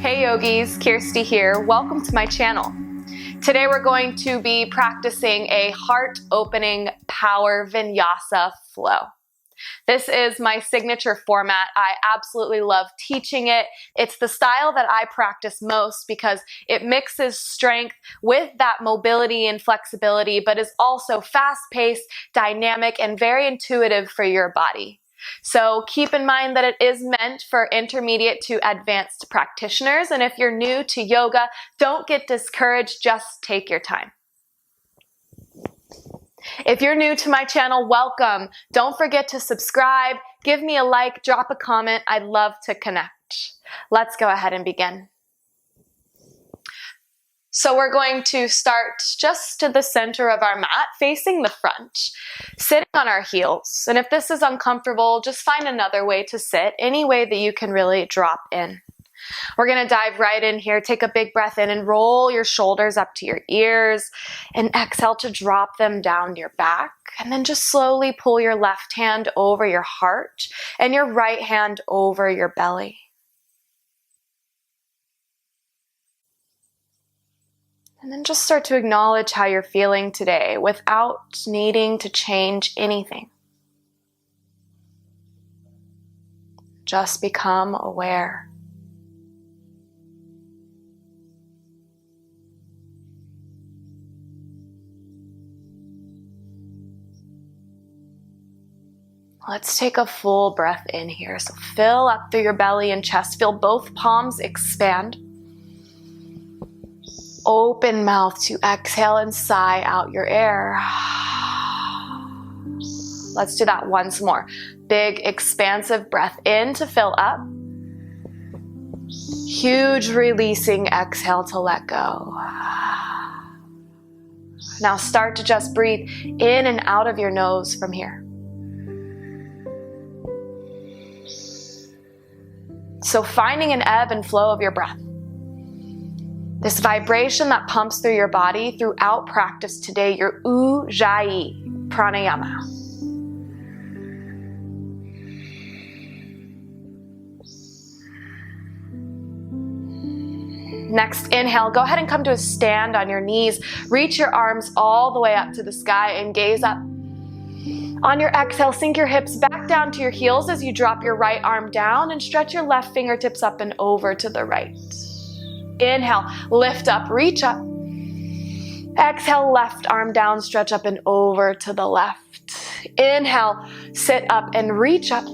Hey yogis, Kierstie here. Welcome to my channel. Today we're going to be practicing a heart-opening power vinyasa flow. This is my signature format. I absolutely love teaching it. It's the style that I practice most because it mixes strength with that mobility and flexibility, but is also fast-paced, dynamic, and very intuitive for your body. So keep in mind that it is meant for intermediate to advanced practitioners, and if you're new to yoga, don't get discouraged, just take your time. If you're new to my channel, welcome. Don't forget to subscribe, give me a like, drop a comment. I'd love to connect. Let's go ahead and begin. So we're going to start just to the center of our mat, facing the front, sitting on our heels. And if this is uncomfortable, just find another way to sit, any way that you can really drop in. We're going to dive right in here. Take a big breath in and roll your shoulders up to your ears and exhale to drop them down your back. And then just slowly pull your left hand over your heart and your right hand over your belly. And then just start to acknowledge how you're feeling today without needing to change anything. Just become aware. Let's take a full breath in here. So fill up through your belly and chest. Feel both palms expand. Open mouth to exhale and sigh out your air. Let's do that once more. Big expansive breath in to fill up. Huge releasing exhale to let go. Now start to just breathe in and out of your nose from here. So finding an ebb and flow of your breath. This vibration that pumps through your body throughout practice today, your Ujjayi pranayama. Next, inhale, go ahead and come to a stand on your knees. Reach your arms all the way up to the sky and gaze up. On your exhale, sink your hips back down to your heels as you drop your right arm down and stretch your left fingertips up and over to the right. Inhale, lift up, reach up. Exhale, left arm down, stretch up and over to the left. Inhale, sit up and reach up.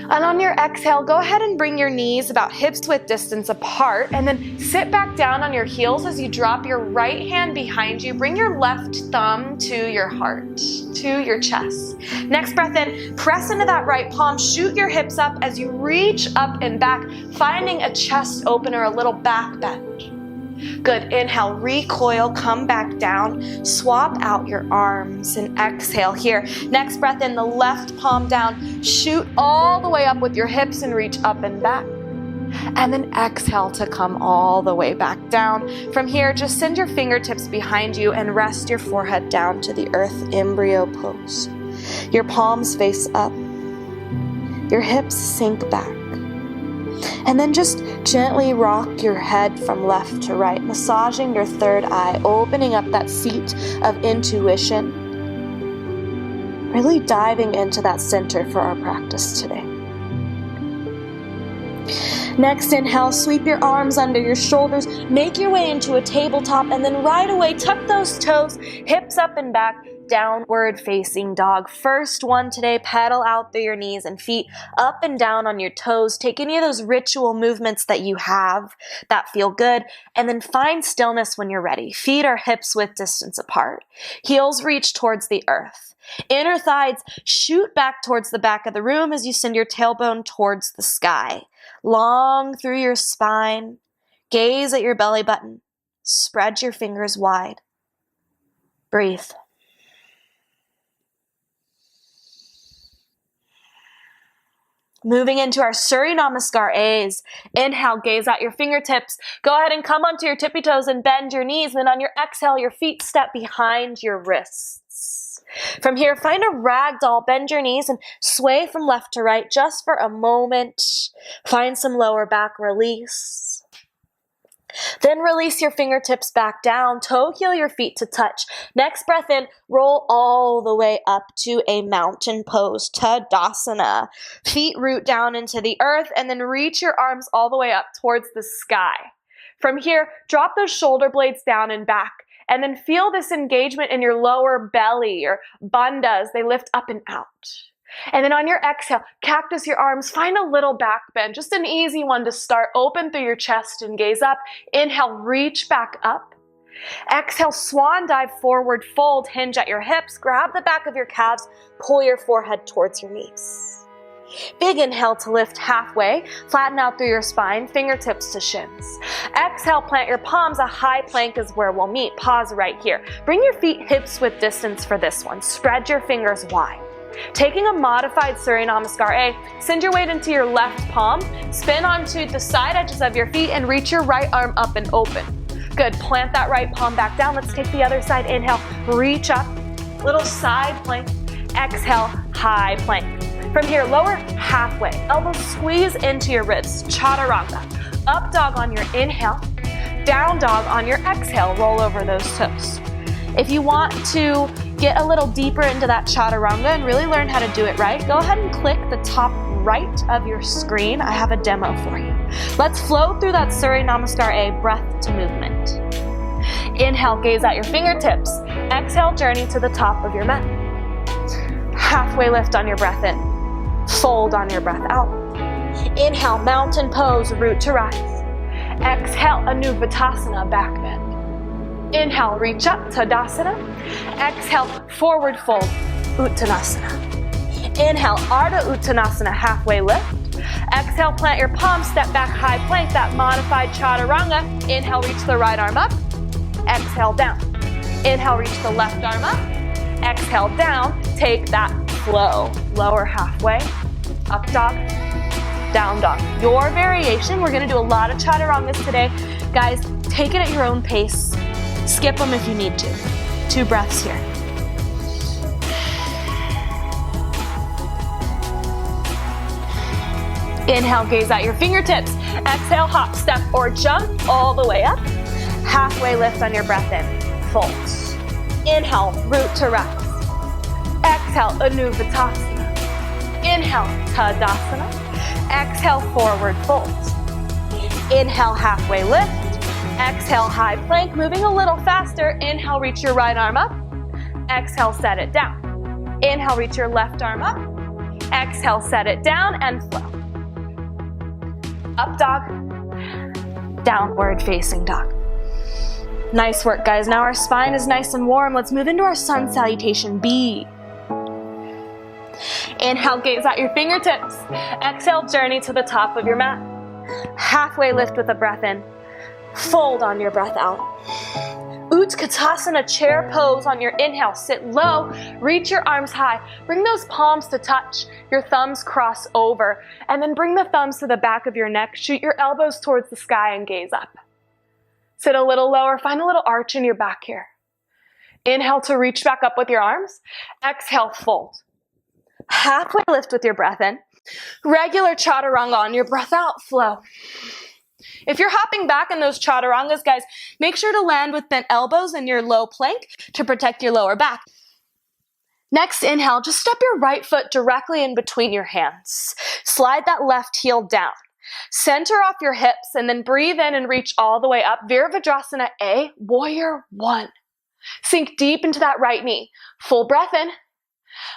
And on your exhale, go ahead and bring your knees about hips width distance apart and then sit back down on your heels as you drop your right hand behind you. Bring your left thumb to your heart, to your chest. Next breath in, press into that right palm, shoot your hips up as you reach up and back, finding a chest opener, a little back bend. Good, inhale, recoil, come back down, swap out your arms and exhale here. Next breath in, the left palm down, shoot all the way up with your hips and reach up and back. And then exhale to come all the way back down. From here, just send your fingertips behind you and rest your forehead down to the earth embryo pose. Your palms face up, your hips sink back. And then just gently rock your head from left to right, massaging your third eye, opening up that seat of intuition. Really diving into that center for our practice today. Next, inhale, sweep your arms under your shoulders, make your way into a tabletop, and then right away, tuck those toes, hips up and back, downward facing dog. First one today, pedal out through your knees and feet, up and down on your toes. Take any of those ritual movements that you have that feel good, and then find stillness when you're ready. Feet are hips width distance apart. Heels reach towards the earth. Inner thighs shoot back towards the back of the room as you send your tailbone towards the sky. Long through your spine. Gaze at your belly button. Spread your fingers wide. Breathe. Moving into our Surya Namaskar A's. Inhale, gaze at your fingertips. Go ahead and come onto your tippy toes and bend your knees. And then on your exhale, your feet step behind your wrists. From here, find a ragdoll, bend your knees and sway from left to right just for a moment. Find some lower back release. Then release your fingertips back down, toe heel your feet to touch. Next breath in, roll all the way up to a mountain pose, Tadasana. Feet root down into the earth and then reach your arms all the way up towards the sky. From here, drop those shoulder blades down and back, and then feel this engagement in your lower belly, your bandhas. They lift up and out. And then on your exhale, cactus your arms, find a little back bend, just an easy one to start. Open through your chest and gaze up. Inhale, reach back up. Exhale, swan dive, forward fold, hinge at your hips, grab the back of your calves, pull your forehead towards your knees. Big inhale to lift halfway, flatten out through your spine, fingertips to shins. Exhale, plant your palms, a high plank is where we'll meet. Pause right here. Bring your feet hips width distance for this one. Spread your fingers wide. Taking a modified Surya Namaskar A, send your weight into your left palm, spin onto the side edges of your feet and reach your right arm up and open. Good, plant that right palm back down. Let's take the other side. Inhale, reach up, little side plank. Exhale, high plank. From here, lower halfway, elbows squeeze into your ribs, chaturanga. Up dog on your inhale, down dog on your exhale, roll over those toes. If you want to get a little deeper into that chaturanga and really learn how to do it right, go ahead and click the top right of your screen. I have a demo for you. Let's flow through that Surya Namaskar A, breath to movement. Inhale, gaze at your fingertips. Exhale, journey to the top of your mat. Halfway lift on your breath in. Fold on your breath out. Inhale, mountain pose, root to rise. Exhale, Anuvasana, back bend. Inhale, reach up, Tadasana. Exhale, forward fold, Uttanasana. Inhale, Ardha Uttanasana, halfway lift. Exhale, plant your palms, step back, high plank, that modified chaturanga. Inhale, reach the right arm up. Exhale, down. Inhale, reach the left arm up. Exhale, down. Take that flow. Lower halfway, up dog, down dog. Your variation. We're gonna do a lot of chaturangas today. Guys, take it at your own pace. Skip them if you need to. 2 breaths here. Inhale, gaze at your fingertips. Exhale, hop, step, or jump all the way up. Halfway lift on your breath in. Fold. Inhale, root to rise. Exhale, Anuvasana. Inhale, Tadasana. Exhale, forward fold. Inhale, halfway lift. Exhale, high plank, moving a little faster. Inhale, reach your right arm up. Exhale, set it down. Inhale, reach your left arm up. Exhale, set it down and flow. Up dog, downward facing dog. Nice work, guys. Now our spine is nice and warm. Let's move into our sun salutation B. Inhale, gaze at your fingertips. Exhale, journey to the top of your mat. Halfway lift with a breath in. Fold on your breath out. Utkatasana, chair pose on your inhale. Sit low, reach your arms high. Bring those palms to touch. Your thumbs cross over. And then bring the thumbs to the back of your neck. Shoot your elbows towards the sky and gaze up. Sit a little lower. Find a little arch in your back here. Inhale to reach back up with your arms. Exhale, fold. Halfway lift with your breath in. Regular chaturanga on your breath out, flow. If you're hopping back in those chaturangas, guys, make sure to land with bent elbows in your low plank to protect your lower back. Next, inhale, just step your right foot directly in between your hands. Slide that left heel down. Center off your hips and then breathe in and reach all the way up. Virabhadrasana A, warrior 1. Sink deep into that right knee. Full breath in.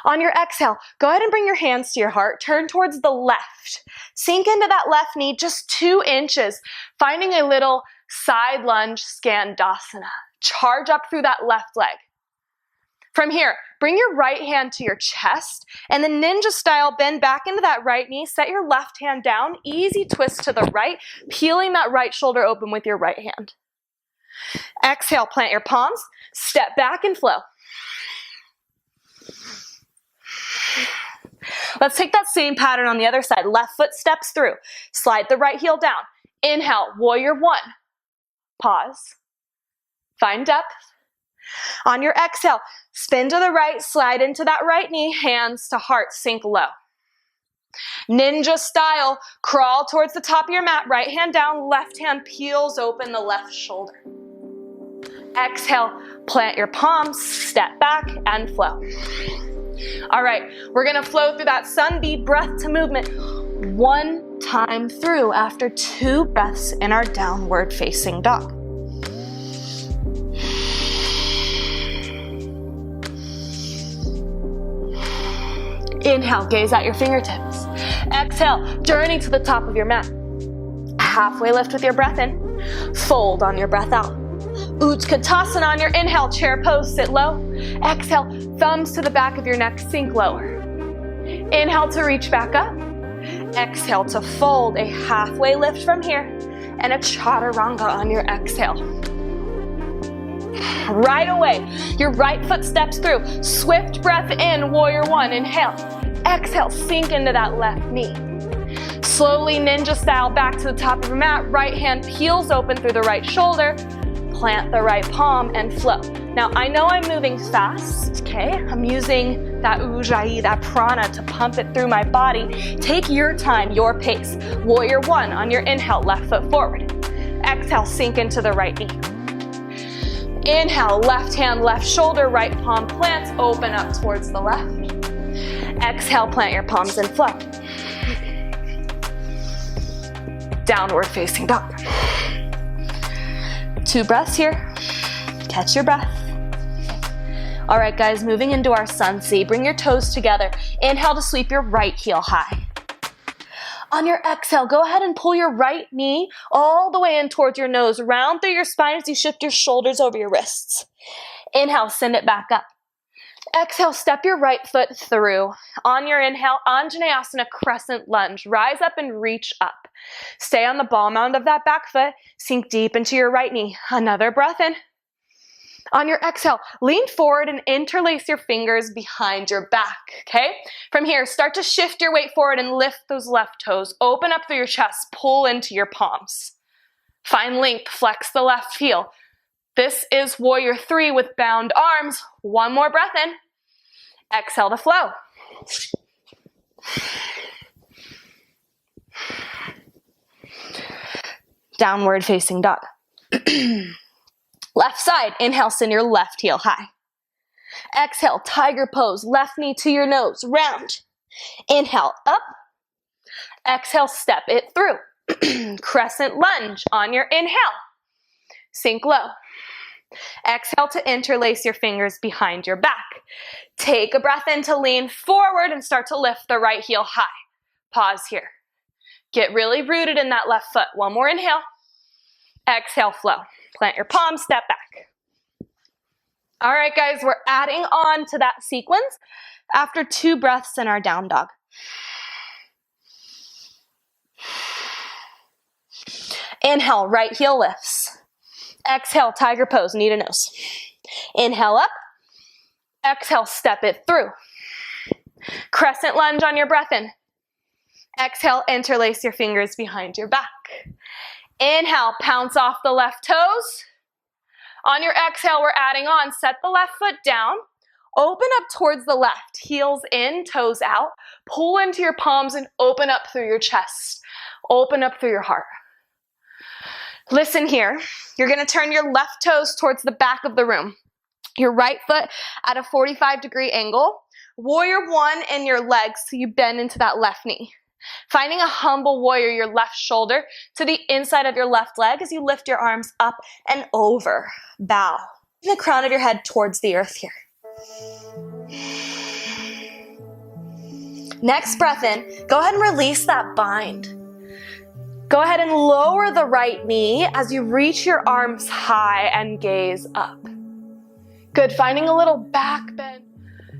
On your exhale, go ahead and bring your hands to your heart. Turn towards the left. Sink into that left knee just 2 inches, finding a little side lunge Skandasana. Charge up through that left leg. From here, bring your right hand to your chest and then ninja style bend back into that right knee. Set your left hand down. Easy twist to the right, peeling that right shoulder open with your right hand. Exhale, plant your palms. Step back and flow. Let's take that same pattern on the other side. Left foot steps through. Slide the right heel down. Inhale, warrior 1. Pause. Find depth. On your exhale, spin to the right, slide into that right knee, hands to heart, sink low. Ninja style, crawl towards the top of your mat, right hand down, left hand peels open the left shoulder. Exhale, plant your palms, step back and flow. All right, we're gonna flow through that sun bead breath to movement one time through after 2 breaths in our downward facing dog. Inhale, gaze at your fingertips. Exhale, journey to the top of your mat. Halfway lift with your breath in. Fold on your breath out. Utkatasana on your inhale, chair pose, sit low. Exhale, thumbs to the back of your neck, sink lower. Inhale to reach back up. Exhale to fold, a halfway lift from here, and a chaturanga on your exhale. Right away, your right foot steps through. Swift breath in, warrior one, inhale. Exhale, sink into that left knee. Slowly, ninja style, back to the top of your mat. Right hand peels open through the right shoulder. Plant the right palm and flow. Now, I know I'm moving fast, okay? I'm using that ujjayi, that prana, to pump it through my body. Take your time, your pace. Warrior one on your inhale, left foot forward. Exhale, sink into the right knee. Inhale, left hand, left shoulder, right palm plants, open up towards the left. Exhale, plant your palms and flow. Downward facing dog. 2 breaths here. Catch your breath. All right, guys, moving into our sun C. Bring your toes together. Inhale to sweep your right heel high. On your exhale, go ahead and pull your right knee all the way in towards your nose. Round through your spine as you shift your shoulders over your wrists. Inhale, send it back up. Exhale, step your right foot through. On your inhale, Anjaneyasana, crescent lunge. Rise up and reach up. Stay on the ball mound of that back foot. Sink deep into your right knee. Another breath in. On your exhale, lean forward and interlace your fingers behind your back, okay? From here, start to shift your weight forward and lift those left toes. Open up through your chest, pull into your palms. Find length, flex the left heel. This is warrior 3 with bound arms. 1 more breath in. Exhale to flow. Downward facing dog. Left side, inhale, send your left heel high. Exhale, tiger pose, left knee to your nose, round. Inhale, up. Exhale, step it through. Crescent lunge on your inhale. Sink low. Exhale to interlace your fingers behind your back. Take a breath in to lean forward and start to lift the right heel high. Pause here. Get really rooted in that left foot. 1 more inhale. Exhale, flow. Plant your palms, step back. All right, guys, we're adding on to that sequence after 2 breaths in our down dog. Inhale, right heel lifts. Exhale, tiger pose, knee to nose. Inhale up. Exhale, step it through. Crescent lunge on your breath in. Exhale, interlace your fingers behind your back. Inhale, pounce off the left toes. On your exhale, we're adding on. Set the left foot down. Open up towards the left. Heels in, toes out. Pull into your palms and open up through your chest. Open up through your heart. Listen here. You're going to turn your left toes towards the back of the room. Your right foot at a 45-degree angle. Warrior 1 and your legs so you bend into that left knee. Finding a humble warrior, your left shoulder to the inside of your left leg as you lift your arms up and over. Bow. The crown of your head towards the earth here. Next breath in, go ahead and release that bind. Go ahead and lower the right knee as you reach your arms high and gaze up. Good, finding a little back bend.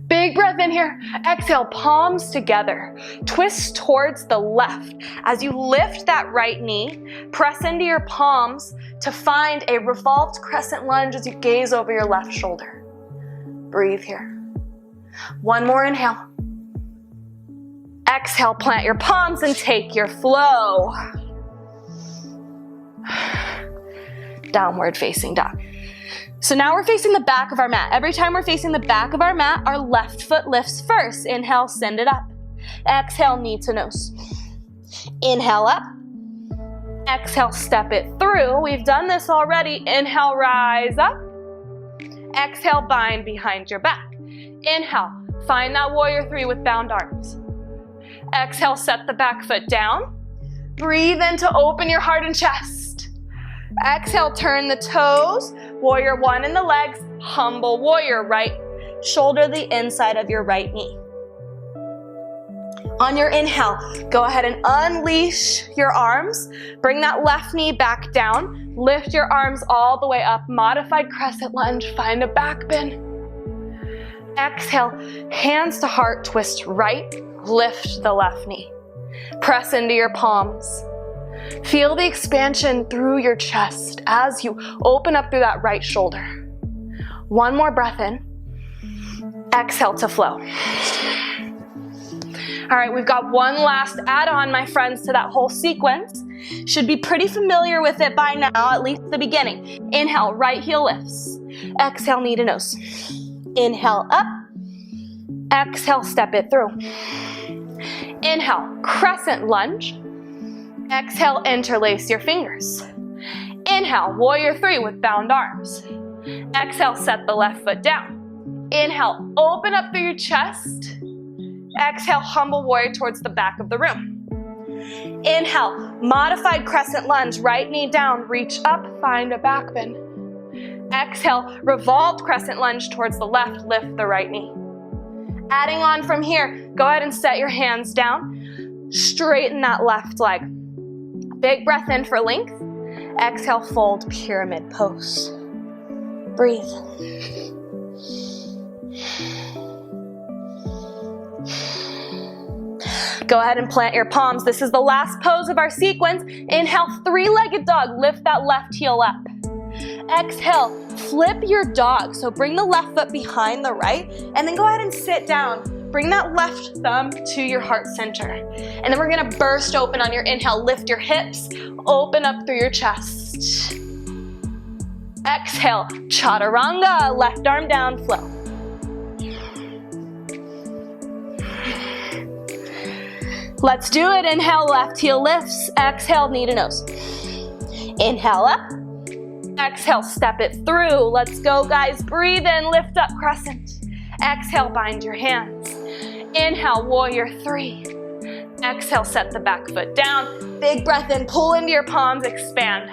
Big breath in here. Exhale, palms together. Twist towards the left. As you lift that right knee, press into your palms to find a revolved crescent lunge as you gaze over your left shoulder. Breathe here. 1 more inhale. Exhale, plant your palms and take your flow. Downward facing dog. So now we're facing the back of our mat. Every time we're facing the back of our mat, our left foot lifts first. Inhale, send it up. Exhale, knee to nose. Inhale up. Exhale, step it through. We've done this already. Inhale, rise up. Exhale, bind behind your back. Inhale, find that warrior three with bound arms. Exhale, set the back foot down. Breathe in to open your heart and chest. Exhale, turn the toes. Warrior one in the legs. Humble warrior, right shoulder the inside of your right knee. On your inhale, go ahead and unleash your arms. Bring that left knee back down. Lift your arms all the way up. Modified crescent lunge. Find a back bend. Exhale, hands to heart, twist right. Lift the left knee. Press into your palms. Feel the expansion through your chest as you open up through that right shoulder. One more breath in. Exhale to flow. All right, we've got one last add-on, my friends, to that whole sequence. Should be pretty familiar with it by now, at least the beginning. Inhale, right heel lifts. Exhale, knee to nose. Inhale, up. Exhale, step it through. Inhale, crescent lunge. Exhale, interlace your fingers. Inhale, warrior three with bound arms. Exhale, set the left foot down. Inhale, open up through your chest. Exhale, humble warrior towards the back of the room. Inhale, modified crescent lunge, right knee down, reach up, find a back bend. Exhale, revolved crescent lunge towards the left, lift the right knee. Adding on from here, go ahead and set your hands down, straighten that left leg. Big breath in for length. Exhale, fold pyramid pose. Breathe. Go ahead and plant your palms. This is the last pose of our sequence. Inhale, three-legged dog. Lift that left heel up. Exhale, flip your dog. So bring the left foot behind the right, and then go ahead and sit down. Bring that left thumb to your heart center. And then we're gonna burst open on your inhale. Lift your hips, open up through your chest. Exhale, chaturanga, left arm down, flow. Let's do it. Inhale, left heel lifts. Exhale, knee to nose. Inhale up. Exhale, step it through. Let's go, guys. Breathe in, lift up, crescent. Exhale, bind your hands. Inhale, warrior three. Exhale, set the back foot down. Big breath in, pull into your palms, expand.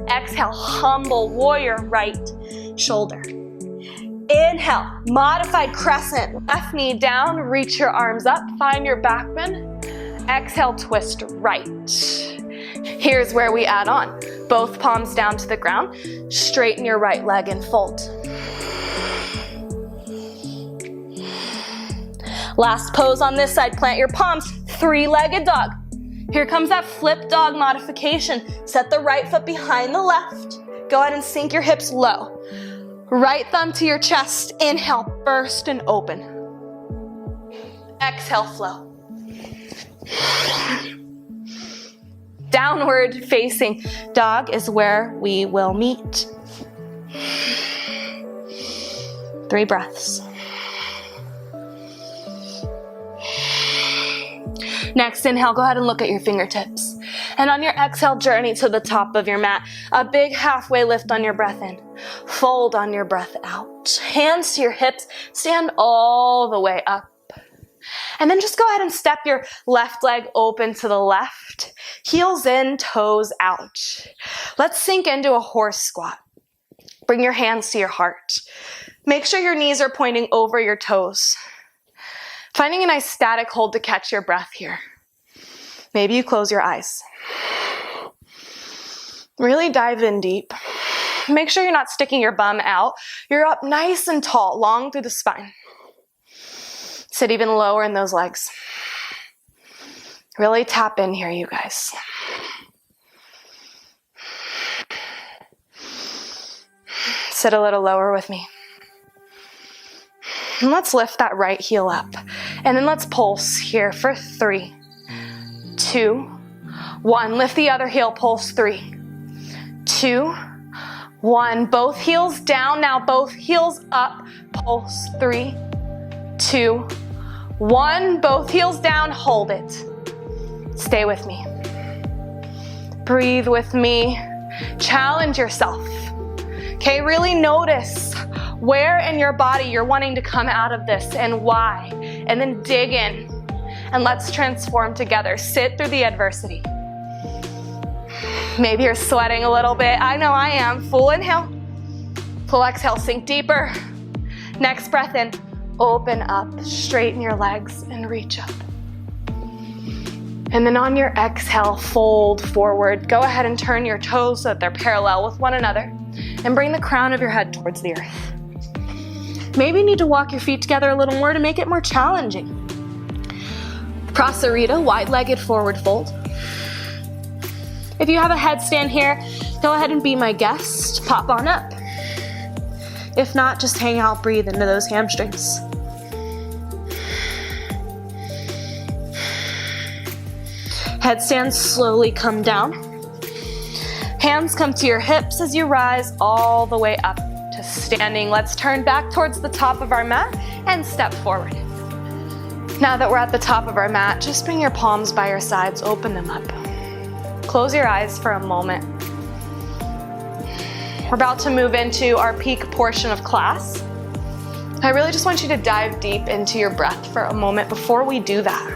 Exhale, humble warrior, right shoulder. Inhale, modified crescent, left knee down, reach your arms up, find your back bend. Exhale, twist right. Here's where we add on. Both palms down to the ground. Straighten your right leg and fold. Last pose on this side. Plant your palms. Three-legged dog. Here comes that flip dog modification. Set the right foot behind the left. Go ahead and sink your hips low. Right thumb to your chest. Inhale, burst and open. Exhale, flow. Downward facing dog is where we will meet. 3 breaths. Next, inhale, go ahead and look at your fingertips. And on your exhale, journey to the top of your mat. A big halfway lift on your breath in. Fold on your breath out. Hands to your hips, stand all the way up. And then just go ahead and step your left leg open to the left. Heels in, toes out. Let's sink into a horse squat. Bring your hands to your heart. Make sure your knees are pointing over your toes. Finding a nice static hold to catch your breath here. Maybe you close your eyes. Really dive in deep. Make sure you're not sticking your bum out. You're up nice and tall, long through the spine. Sit even lower in those legs. Really tap in here, you guys. Sit a little lower with me. And let's lift that right heel up. And then let's pulse here for 3, 2, 1. Lift the other heel, pulse 3, 2, 1. Both heels down, now both heels up. Pulse 3, 2, 1, both heels down, hold it. Stay with me. Breathe with me. Challenge yourself. Okay, really notice where in your body you're wanting to come out of this and why. And then dig in and let's transform together. Sit through the adversity. Maybe you're sweating a little bit. I know I am. Full inhale. Full exhale, sink deeper. Next breath in. Open up, straighten your legs and reach up. And then on your exhale, fold forward. Go ahead and turn your toes so that they're parallel with one another and bring the crown of your head towards the earth. Maybe you need to walk your feet together a little more to make it more challenging. Prasarita, wide-legged forward fold. If you have a headstand here, go ahead and be my guest. Pop on up. If not, just hang out, breathe into those hamstrings. Headstands slowly come down. Hands come to your hips as you rise all the way up to standing. Let's turn back towards the top of our mat and step forward. Now that we're at the top of our mat, just bring your palms by your sides, open them up. Close your eyes for a moment. We're about to move into our peak portion of class. I really just want you to dive deep into your breath for a moment before we do that.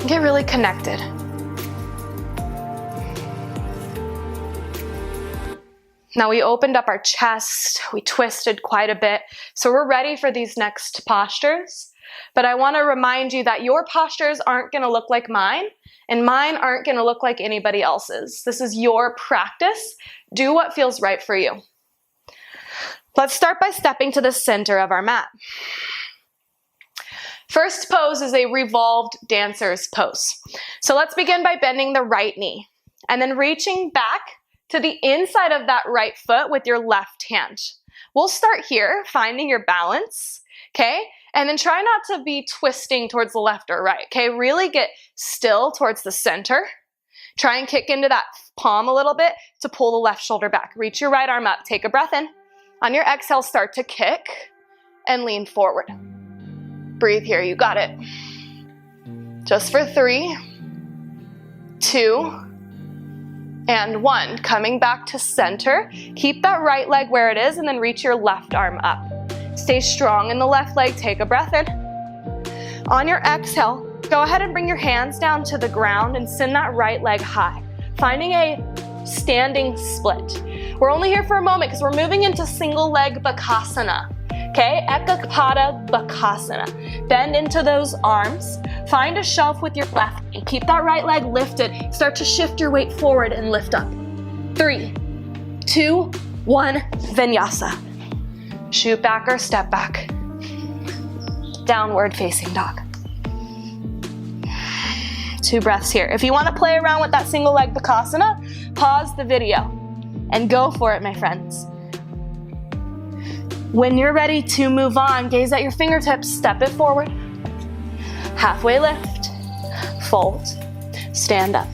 Get really connected. Now we opened up our chest, we twisted quite a bit, so we're ready for these next postures. But I want to remind you that your postures aren't going to look like mine, and mine aren't going to look like anybody else's. This is your practice. Do what feels right for you. Let's start by stepping to the center of our mat. First pose is a revolved dancer's pose. So let's begin by bending the right knee and then reaching back to the inside of that right foot with your left hand. We'll start here, finding your balance, okay? And then try not to be twisting towards the left or right, okay? Really get still towards the center. Try and kick into that palm a little bit to pull the left shoulder back. Reach your right arm up, take a breath in. On your exhale, start to kick and lean forward. Breathe here, you got it. Just for 3, 2, and 1. Coming back to center. Keep that right leg where it is and then reach your left arm up. Stay strong in the left leg, take a breath in. On your exhale, go ahead and bring your hands down to the ground and send that right leg high, finding a standing split. We're only here for a moment because we're moving into single leg Bakasana. Okay, Ekapada Bakasana. Bend into those arms. Find a shelf with your left knee. Keep that right leg lifted. Start to shift your weight forward and lift up. 3, 2, 1, Vinyasa. Shoot back or step back. Downward facing dog. 2 breaths here. If you want to play around with that single leg Bakasana, pause the video and go for it, my friends. When you're ready to move on, gaze at your fingertips, step it forward. Halfway lift, fold, stand up.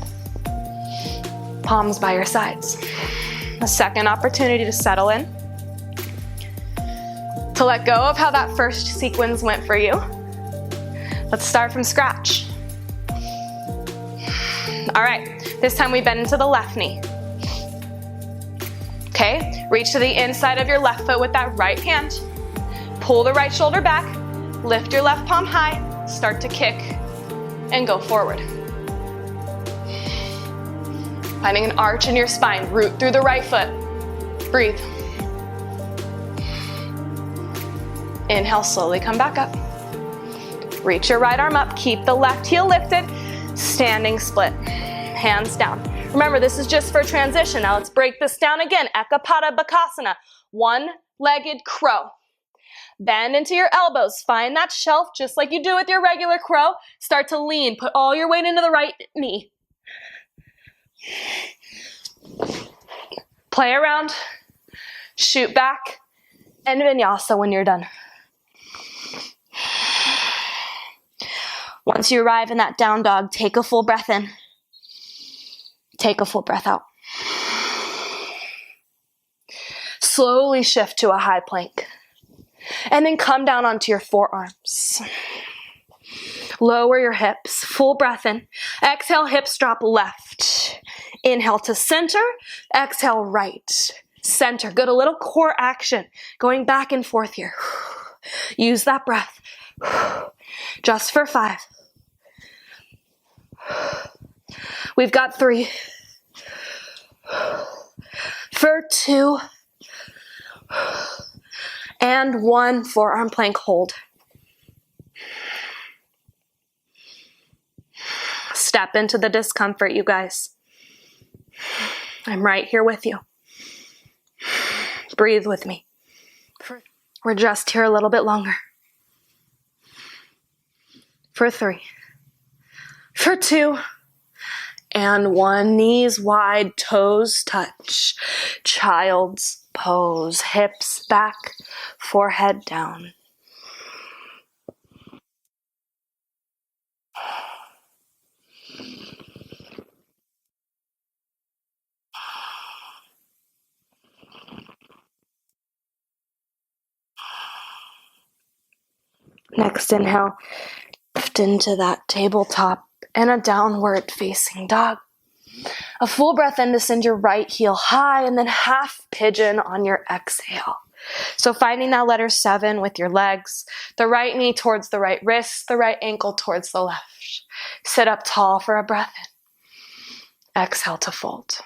Palms by your sides. A second opportunity to settle in. To let go of how that first sequence went for you. Let's start from scratch. All right, this time we bend into the left knee. Okay, reach to the inside of your left foot with that right hand. Pull the right shoulder back, lift your left palm high, start to kick and go forward. Finding an arch in your spine, root through the right foot. Breathe. Inhale, slowly come back up. Reach your right arm up, keep the left heel lifted, standing split, hands down. Remember, this is just for transition. Now let's break this down again. Ekapada Bakasana, one-legged crow. Bend into your elbows. Find that shelf just like you do with your regular crow. Start to lean. Put all your weight into the right knee. Play around. Shoot back. And Vinyasa when you're done. Once you arrive in that down dog, take a full breath in. Take a full breath out. Slowly shift to a high plank. And then come down onto your forearms. Lower your hips, full breath in. Exhale, hips drop left. Inhale to center, exhale right. Center, good, a little core action. Going back and forth here. Use that breath. Just for 5. We've got 3. For 2. And 1, forearm plank hold. Step into the discomfort, you guys. I'm right here with you. Breathe with me. We're just here a little bit longer. For 3. For 2. And 1, knees wide, toes touch. Child's pose, hips back, forehead down. Next inhale, lift into that tabletop and a downward facing dog. A full breath in to send your right heel high and then half pigeon on your exhale. So finding that letter 7 with your legs, the right knee towards the right wrist, the right ankle towards the left. Sit up tall for a breath in. Exhale to fold.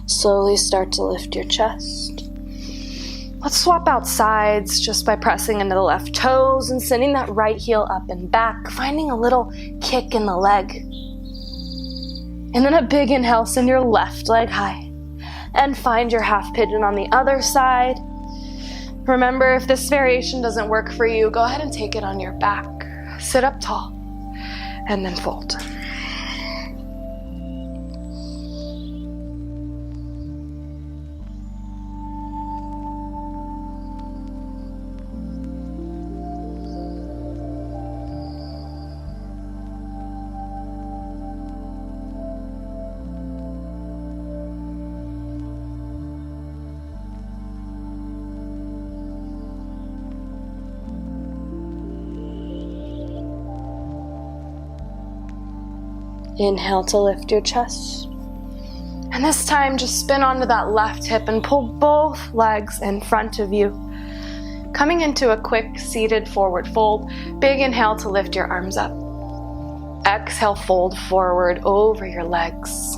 Slowly start to lift your chest. Let's swap out sides just by pressing into the left toes and sending that right heel up and back, finding a little kick in the leg. And then a big inhale, send your left leg high. And find your half pigeon on the other side. Remember, if this variation doesn't work for you, go ahead and take it on your back. Sit up tall and then fold. Inhale to lift your chest. And this time, just spin onto that left hip and pull both legs in front of you. Coming into a quick seated forward fold. Big inhale to lift your arms up. Exhale, fold forward over your legs.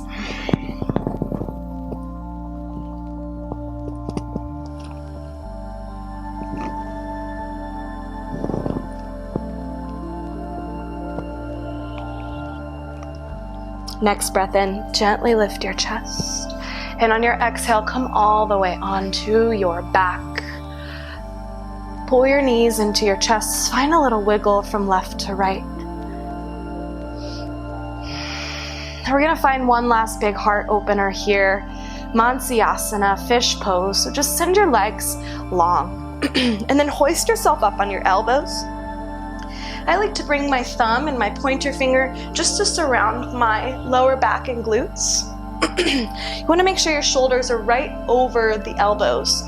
Next breath in, gently lift your chest. And on your exhale, come all the way onto your back. Pull your knees into your chest. Find a little wiggle from left to right. We're gonna find one last big heart opener here. Mansyasana, fish pose. So just send your legs long. And then hoist yourself up on your elbows. I like to bring my thumb and my pointer finger just to surround my lower back and glutes. You want to make sure your shoulders are right over the elbows.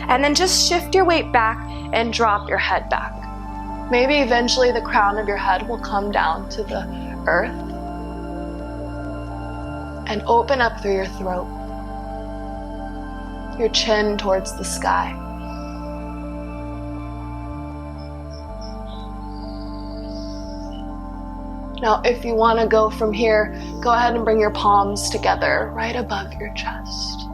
And then just shift your weight back and drop your head back. Maybe eventually the crown of your head will come down to the earth. And open up through your throat. Your chin towards the sky. Now, if you want to go from here, go ahead and bring your palms together right above your chest.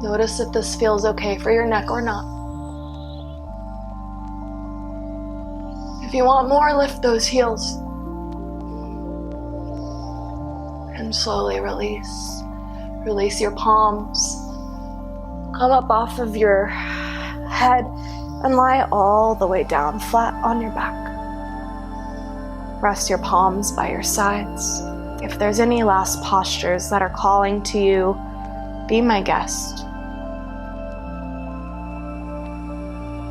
Notice if this feels okay for your neck or not. If you want more, lift those heels. And slowly release. Release your palms. Come up off of your head and lie all the way down flat on your back. Rest your palms by your sides. If there's any last postures that are calling to you, be my guest.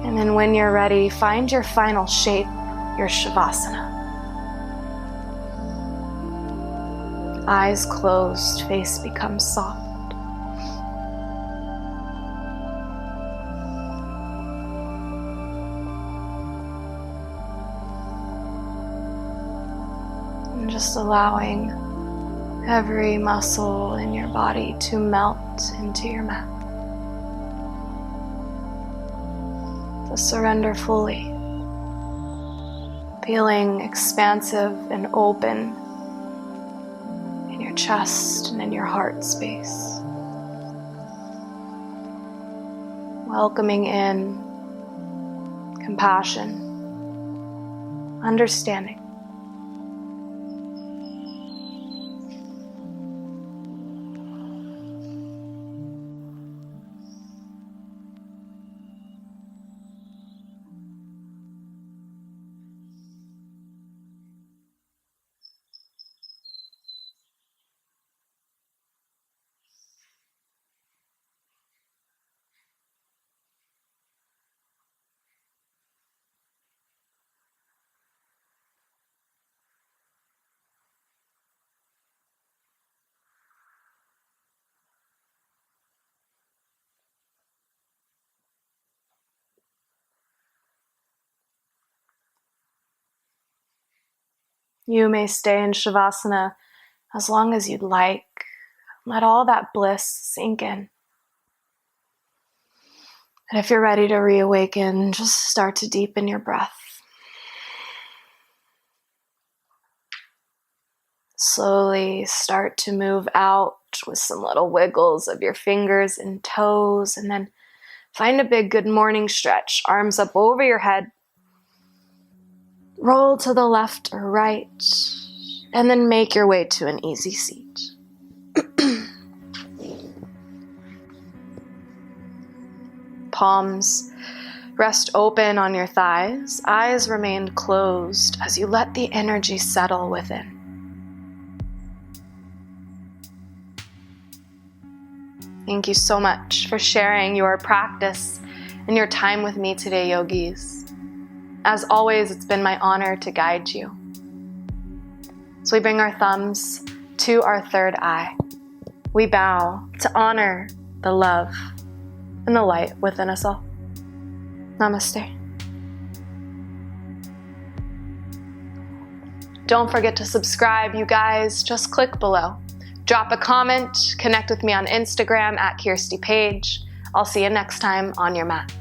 And then when you're ready, find your final shape, your Shavasana. Eyes closed, face becomes soft. And just allowing every muscle in your body to melt into your mat. To surrender fully. Feeling expansive and open in your chest and in your heart space. Welcoming in compassion, understanding. You may stay in Shavasana as long as you'd like. Let all that bliss sink in. And if you're ready to reawaken, just start to deepen your breath. Slowly start to move out with some little wiggles of your fingers and toes, and then find a big good morning stretch. Arms up over your head. Roll to the left or right, and then make your way to an easy seat. Palms rest open on your thighs. Eyes remain closed as you let the energy settle within. Thank you so much for sharing your practice and your time with me today, yogis. As always, it's been my honor to guide you. So we bring our thumbs to our third eye. We bow to honor the love and the light within us all. Namaste. Don't forget to subscribe, you guys. Just click below. Drop a comment, connect with me on Instagram at Kierstie Payge. I'll see you next time on your mat.